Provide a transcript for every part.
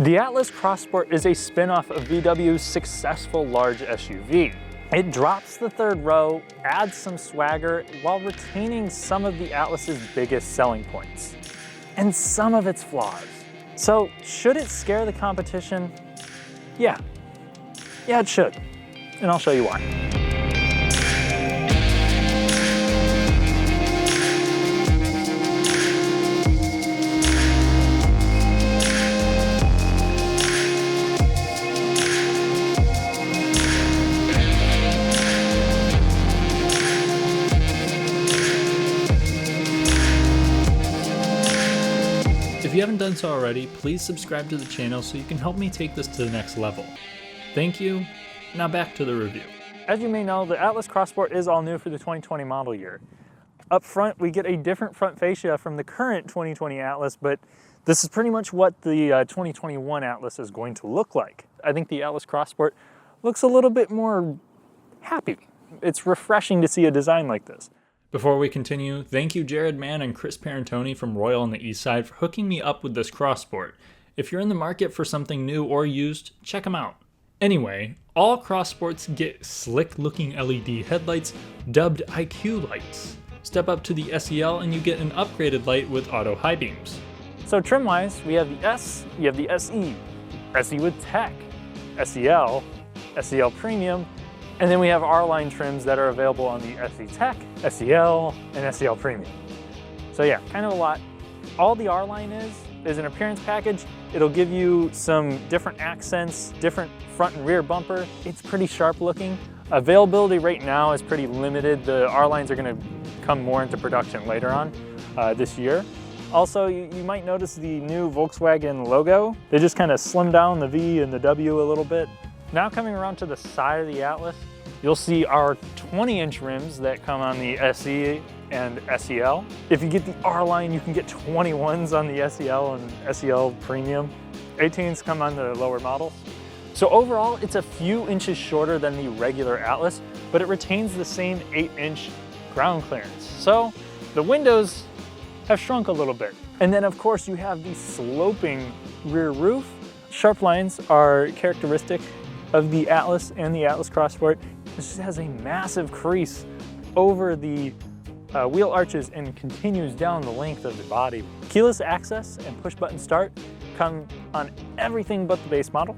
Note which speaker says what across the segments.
Speaker 1: The Atlas Cross Sport is a spin-off of VW's successful large SUV. It drops the third row, adds some swagger, while retaining some of the Atlas's biggest selling points, and some of its flaws. So, should it scare the competition? Yeah, it should, and I'll show you why.
Speaker 2: If you haven't done so already, please subscribe to the channel so you can help me take this to the next level. Thank you. Now back to the review.
Speaker 1: As you may know, the Atlas Cross Sport is all new for the 2020 model year. Up front, we get a different front fascia from the current 2020 Atlas, but this is pretty much what the 2021 Atlas is going to look like. I think the Atlas Cross Sport looks a little bit more happy. It's refreshing to see a design like this.
Speaker 2: Before we continue, thank you Jared Mann and Chris Parentoni from Royal on the East Side for hooking me up with this Cross Sport. If you're in the market for something new or used, check them out. Anyway, all Cross Sports get slick-looking LED headlights dubbed IQ lights. Step up to the SEL and you get an upgraded light with auto high beams.
Speaker 1: So trim-wise, we have the S, you have the SE, SE with Tech, SEL, SEL Premium, and then we have R-line trims that are available on the SE Tech, SEL, and SEL Premium. So yeah, kind of a lot. All the R-line is an appearance package. It'll give you some different accents, different front and rear bumper. It's pretty sharp looking. Availability right now is pretty limited. The R-lines are gonna come more into production later on this year. Also, you might notice the new Volkswagen logo. They just kind of slimmed down the V and the W a little bit. Now coming around to the side of the Atlas, you'll see our 20-inch rims that come on the SE and SEL. If you get the R-line, you can get 21s on the SEL and SEL Premium. 18s come on the lower models. So overall, it's a few inches shorter than the regular Atlas, but it retains the same 8-inch ground clearance. So the windows have shrunk a little bit. And then of course you have the sloping rear roof. Sharp lines are characteristic of the Atlas and the Atlas Cross Sport. This just has a massive crease over the wheel arches and continues down the length of the body. Keyless access and push button start come on everything but the base model.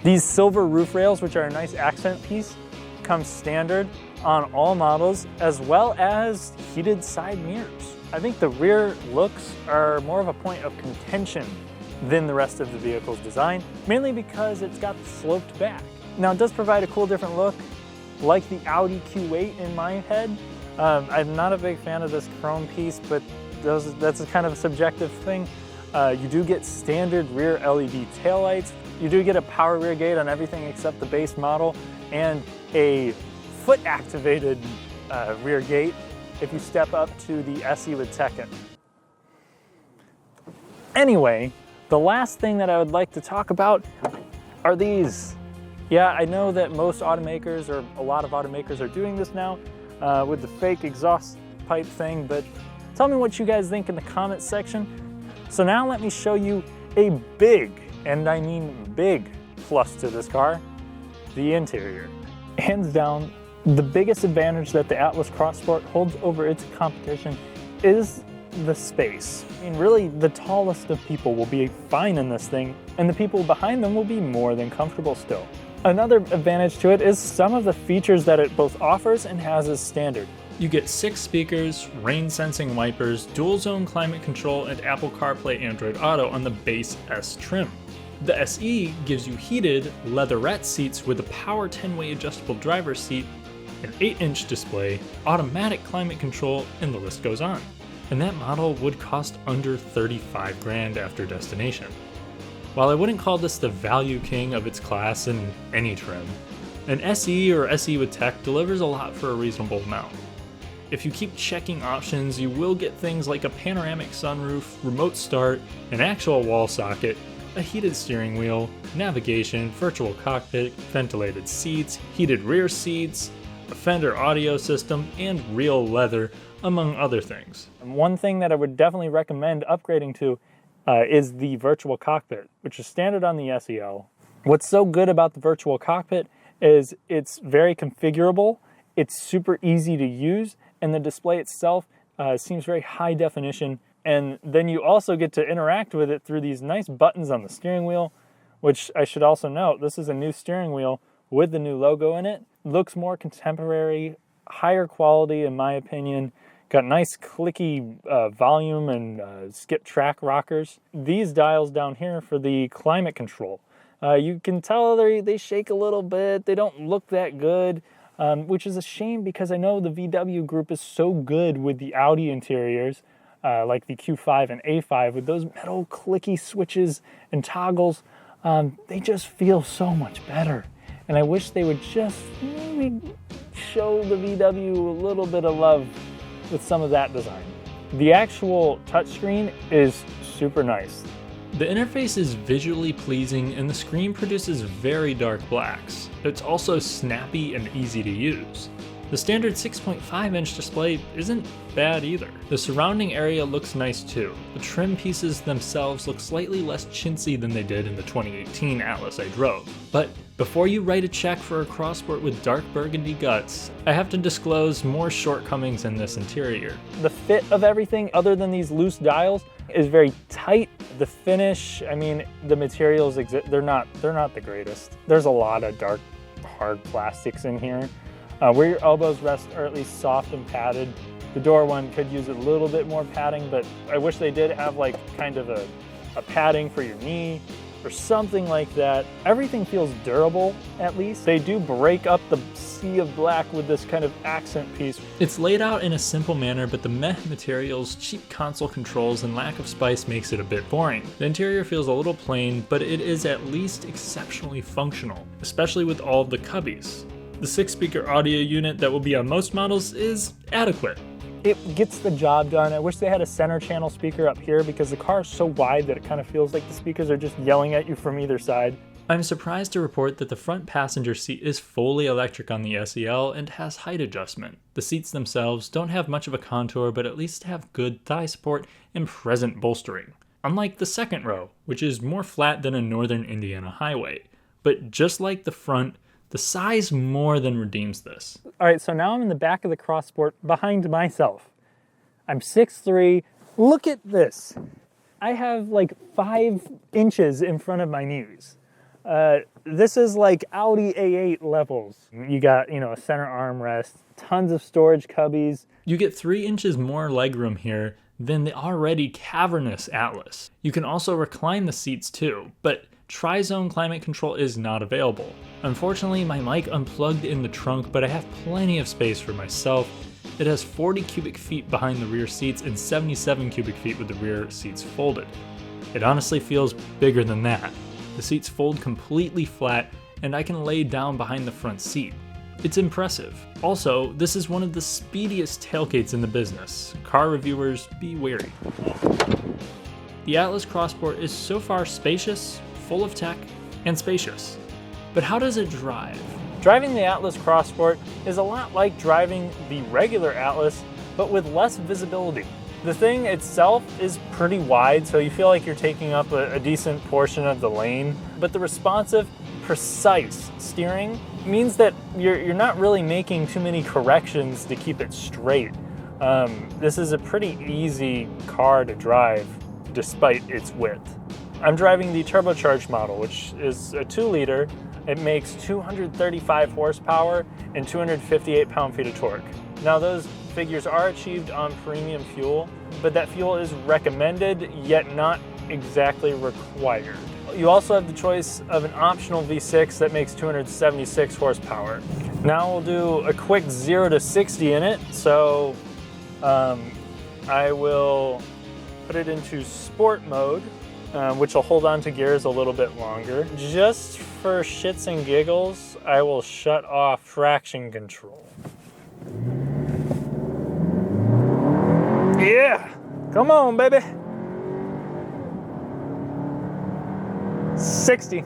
Speaker 1: These silver roof rails, which are a nice accent piece, come standard on all models, as well as heated side mirrors. I think the rear looks are more of a point of contention than the rest of the vehicle's design, mainly because it's got the sloped back. Now it does provide a cool different look, like the Audi Q8 in my head. I'm not a big fan of this chrome piece, but that's a kind of a subjective thing. You do get standard rear LED taillights. You do get a power rear gate on everything except the base model, and a foot-activated rear gate if you step up to the SE with Tech. Anyway, the last thing that I would like to talk about are these. Yeah, I know that most automakers, or a lot of automakers, are doing this now with the fake exhaust pipe thing, but tell me what you guys think in the comments section. So now let me show you a big, and I mean big, plus to this car, the interior. Hands down, the biggest advantage that the Atlas Cross Sport holds over its competition is the space. I mean, really, the tallest of people will be fine in this thing, and the people behind them will be more than comfortable still. Another advantage to it is some of the features that it both offers and has as standard.
Speaker 2: You get 6 speakers, rain-sensing wipers, dual-zone climate control, and Apple CarPlay Android Auto on the base S trim. The SE gives you heated, leatherette seats with a power 10-way adjustable driver's seat, an 8-inch display, automatic climate control, and the list goes on. And that model would cost under 35 grand after destination. While I wouldn't call this the value king of its class in any trim, an SE or SE with Tech delivers a lot for a reasonable amount. If you keep checking options, you will get things like a panoramic sunroof, remote start, an actual wall socket, a heated steering wheel, navigation, virtual cockpit, ventilated seats, heated rear seats, a Fender audio system, and real leather, among other things.
Speaker 1: One thing that I would definitely recommend upgrading to is the virtual cockpit, which is standard on the SEL. What's so good about the virtual cockpit is it's very configurable, it's super easy to use, and the display itself seems very high definition. And then you also get to interact with it through these nice buttons on the steering wheel, which I should also note, this is a new steering wheel with the new logo in it. Looks more contemporary, higher quality in my opinion. Got nice clicky volume and skip track rockers. These dials down here for the climate control. You can tell they shake a little bit. They don't look that good, which is a shame because I know the VW group is so good with the Audi interiors, like the Q5 and A5 with those metal clicky switches and toggles. They just feel so much better. And I wish they would just maybe show the VW a little bit of love with some of that design. The actual touchscreen is super nice.
Speaker 2: The interface is visually pleasing and the screen produces very dark blacks. It's also snappy and easy to use. The standard 6.5-inch display isn't bad either. The surrounding area looks nice too. The trim pieces themselves look slightly less chintzy than they did in the 2018 Atlas I drove. But before you write a check for a crossport with dark burgundy guts, I have to disclose more shortcomings in this interior.
Speaker 1: The fit of everything, other than these loose dials, is very tight. The finish, I mean, the materials, they're not the greatest. There's a lot of dark, hard plastics in here. Where your elbows rest are at least soft and padded. The door one could use a little bit more padding, but I wish they did have like kind of a padding for your knee or something like that. Everything feels durable, at least. They do break up the sea of black with this kind of accent piece.
Speaker 2: It's laid out in a simple manner, but the meh materials, cheap console controls, and lack of spice makes it a bit boring. The interior feels a little plain, but it is at least exceptionally functional, especially with all of the cubbies. The 6-speaker audio unit that will be on most models is adequate.
Speaker 1: It gets the job done. I wish they had a center channel speaker up here because the car is so wide that it kind of feels like the speakers are just yelling at you from either side.
Speaker 2: I'm surprised to report that the front passenger seat is fully electric on the SEL and has height adjustment. The seats themselves don't have much of a contour, but at least have good thigh support and present bolstering. Unlike the second row, which is more flat than a northern Indiana highway. But just like the front, the size more than redeems this.
Speaker 1: All right, so now I'm in the back of the crossport behind myself. I'm 6'3". Look at this. I have like 5 inches in front of my knees. This is like Audi A8 levels. You got, a center armrest, tons of storage cubbies.
Speaker 2: You get 3 inches more legroom here than the already cavernous Atlas. You can also recline the seats too, but Tri-Zone climate control is not available. Unfortunately, my mic unplugged in the trunk, but I have plenty of space for myself. It has 40 cubic feet behind the rear seats and 77 cubic feet with the rear seats folded. It honestly feels bigger than that. The seats fold completely flat, and I can lay down behind the front seat. It's impressive. Also, this is one of the speediest tailgates in the business. Car reviewers, be wary. The Atlas Crossport is so far spacious, full of tech, and spacious. But how does it drive?
Speaker 1: Driving the Atlas Crossport is a lot like driving the regular Atlas, but with less visibility. The thing itself is pretty wide, so you feel like you're taking up a decent portion of the lane, but the responsive, precise steering means that you're not really making too many corrections to keep it straight. This is a pretty easy car to drive despite its width. I'm driving the turbocharged model, which is a 2-liter. It makes 235 horsepower and 258 pound-feet of torque. Now those figures are achieved on premium fuel, but that fuel is recommended, yet not exactly required. You also have the choice of an optional V6 that makes 276 horsepower. Now we'll do a quick 0 to 60 in it, so I will put it into sport mode, which will hold on to gears a little bit longer. Just for shits and giggles, I will shut off traction control. Yeah, come on, baby. 60.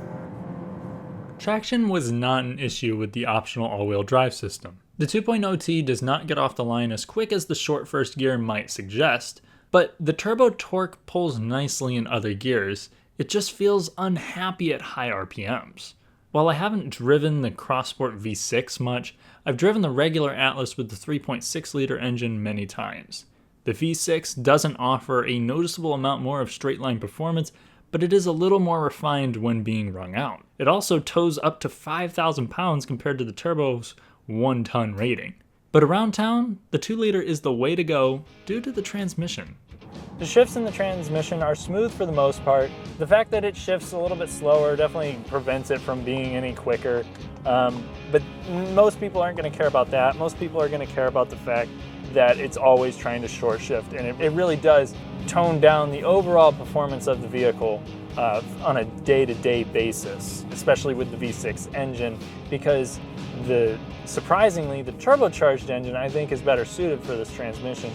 Speaker 2: Traction was not an issue with the optional all-wheel drive system. The 2.0T does not get off the line as quick as the short first gear might suggest, But the turbo torque pulls nicely in other gears, it just feels unhappy at high RPMs. While I haven't driven the CrossSport V6 much, I've driven the regular Atlas with the 3.6 liter engine many times. The V6 doesn't offer a noticeable amount more of straight line performance, but it is a little more refined when being wrung out. It also tows up to 5,000 pounds compared to the turbo's 1-ton rating. But around town, the 2-liter is the way to go due to the transmission.
Speaker 1: The shifts in the transmission are smooth for the most part. The fact that it shifts a little bit slower definitely prevents it from being any quicker. But most people aren't going to care about that. Most people are going to care about the fact that it's always trying to short shift, and it really does tone down the overall performance of the vehicle on a day-to-day basis, especially with the V6 engine, because surprisingly, the turbocharged engine I think is better suited for this transmission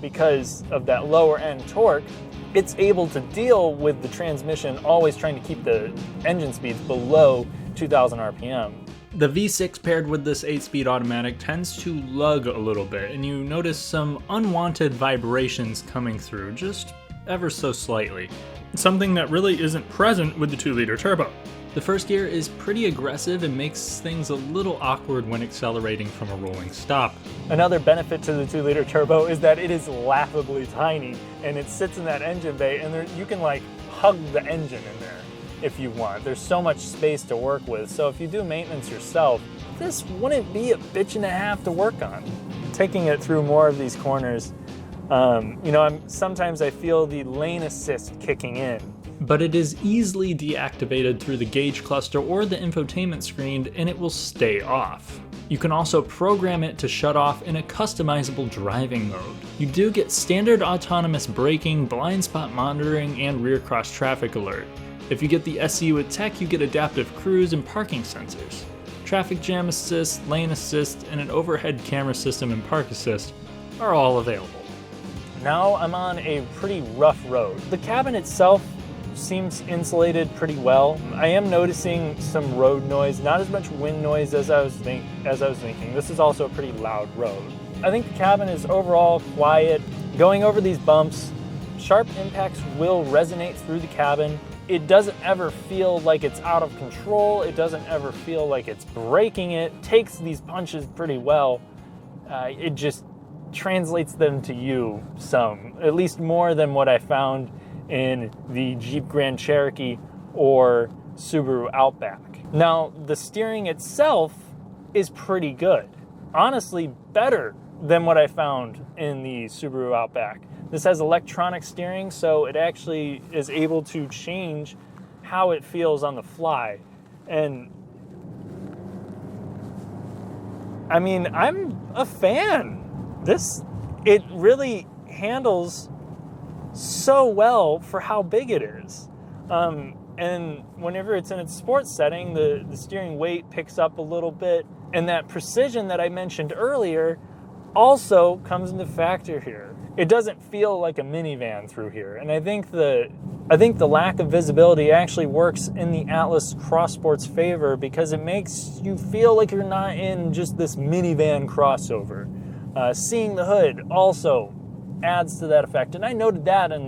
Speaker 1: because of that lower end torque. It's able to deal with the transmission always trying to keep the engine speeds below 2,000 RPM.
Speaker 2: The V6 paired with this 8-speed automatic tends to lug a little bit, and you notice some unwanted vibrations coming through, just ever so slightly. Something that really isn't present with the 2-liter turbo. The first gear is pretty aggressive and makes things a little awkward when accelerating from a rolling stop.
Speaker 1: Another benefit to the 2-liter turbo is that it is laughably tiny, and it sits in that engine bay, and you can like hug the engine in there if you want. There's so much space to work with, so if you do maintenance yourself, this wouldn't be a bitch and a half to work on. Taking it through more of these corners, sometimes I feel the lane assist kicking in.
Speaker 2: But it is easily deactivated through the gauge cluster or the infotainment screen, and it will stay off. You can also program it to shut off in a customizable driving mode. You do get standard autonomous braking, blind spot monitoring, and rear cross traffic alert. If you get the SE with tech, you get adaptive cruise and parking sensors. Traffic jam assist, lane assist, and an overhead camera system and park assist are all available.
Speaker 1: Now I'm on a pretty rough road. The cabin itself seems insulated pretty well. I am noticing some road noise, not as much wind noise as I was thinking. This is also a pretty loud road. I think the cabin is overall quiet. Going over these bumps, sharp impacts will resonate through the cabin. It doesn't ever feel like it's out of control. It doesn't ever feel like it's breaking it. It takes these punches pretty well. It just translates them to you some, at least more than what I found in the Jeep Grand Cherokee or Subaru Outback. Now, the steering itself is pretty good. Honestly, better than what I found in the Subaru Outback. This has electronic steering, so it actually is able to change how it feels on the fly. And I mean, I'm a fan. It really handles so well for how big it is. And whenever it's in its sports setting, the steering weight picks up a little bit, and that precision that I mentioned earlier also comes into factor here. It doesn't feel like a minivan through here, and I think the lack of visibility actually works in the Atlas CrossSport's favor because it makes you feel like you're not in just this minivan crossover. Seeing the hood also adds to that effect, and I noted that in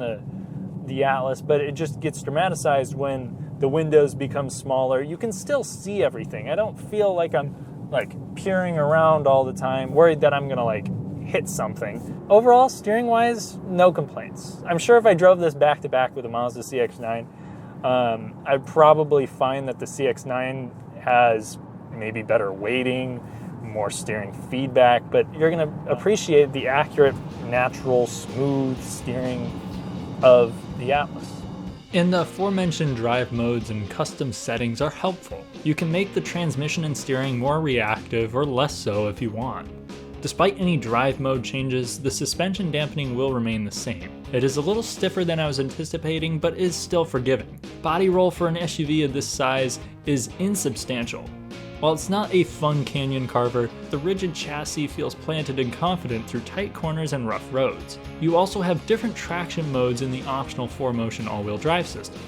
Speaker 1: the Atlas, but it just gets dramatized when the windows become smaller. You can still see everything. I don't feel like I'm peering around all the time, worried that I'm gonna hit something. Overall, steering wise, no complaints. I'm sure if I drove this back to back with a Mazda CX-9, I'd probably find that the CX-9 has maybe better weighting, more steering feedback, but you're going to appreciate the accurate, natural, smooth steering of the Atlas.
Speaker 2: And the aforementioned drive modes and custom settings are helpful. You can make the transmission and steering more reactive or less so if you want. Despite any drive mode changes, the suspension dampening will remain the same. It is a little stiffer than I was anticipating, but is still forgiving. Body roll for an SUV of this size is insubstantial. While it's not a fun canyon carver, the rigid chassis feels planted and confident through tight corners and rough roads. You also have different traction modes in the optional 4Motion all-wheel drive system.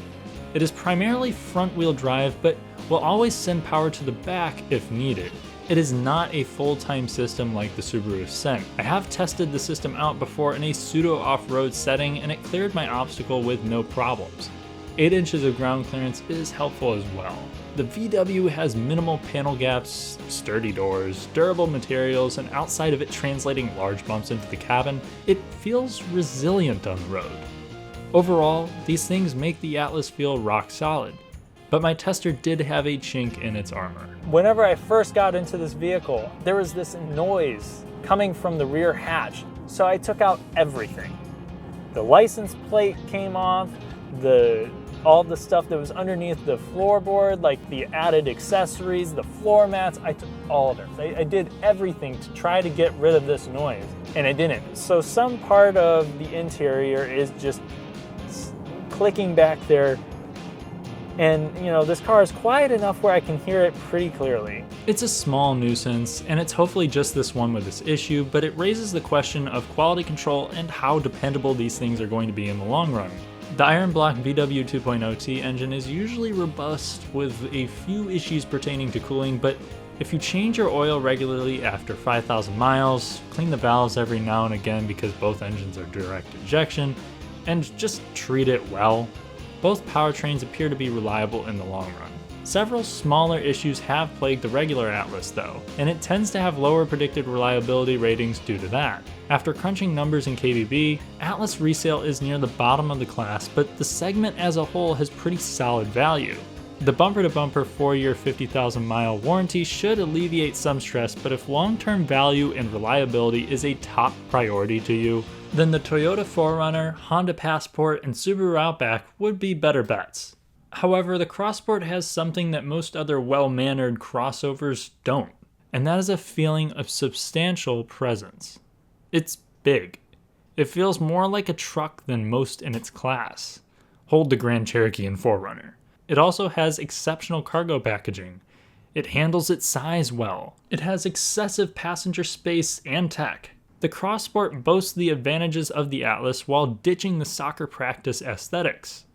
Speaker 2: It is primarily front-wheel drive, but will always send power to the back if needed. It is not a full-time system like the Subaru Ascent. I have tested the system out before in a pseudo off-road setting and it cleared my obstacle with no problems. 8 inches of ground clearance is helpful as well. The VW has minimal panel gaps, sturdy doors, durable materials, and outside of it translating large bumps into the cabin, it feels resilient on the road. Overall, these things make the Atlas feel rock solid, but my tester did have a chink in its armor.
Speaker 1: Whenever I first got into this vehicle, there was this noise coming from the rear hatch, so I took out everything. The license plate came off, all the stuff that was underneath the floorboard, like the added accessories, the floor mats, I took all of it. I did everything to try to get rid of this noise, and I didn't. So some part of the interior is just clicking back there, and this car is quiet enough where I can hear it pretty clearly.
Speaker 2: It's a small nuisance, and it's hopefully just this one with this issue, but it raises the question of quality control and how dependable these things are going to be in the long run. The Iron Block VW 2.0T engine is usually robust with a few issues pertaining to cooling, but if you change your oil regularly after 5,000 miles, clean the valves every now and again because both engines are direct injection, and just treat it well, both powertrains appear to be reliable in the long run. Several smaller issues have plagued the regular Atlas though, and it tends to have lower predicted reliability ratings due to that. After crunching numbers in KBB, Atlas resale is near the bottom of the class, but the segment as a whole has pretty solid value. The bumper-to-bumper 4-year 50,000 mile warranty should alleviate some stress, but if long-term value and reliability is a top priority to you, then the Toyota 4Runner, Honda Passport, and Subaru Outback would be better bets. However, the Crossport has something that most other well-mannered crossovers don't, and that is a feeling of substantial presence. It's big. It feels more like a truck than most in its class. Hold the Grand Cherokee and 4Runner. It also has exceptional cargo packaging. It handles its size well. It has excessive passenger space and tech. The Crossport boasts the advantages of the Atlas while ditching the soccer practice aesthetics.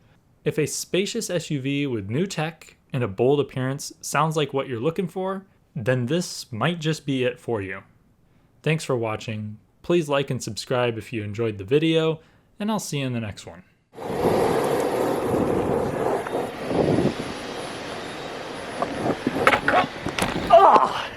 Speaker 2: If a spacious SUV with new tech and a bold appearance sounds like what you're looking for, then this might just be it for you. Thanks for watching. Please like and subscribe if you enjoyed the video, and I'll see you in the next one.
Speaker 1: Ah!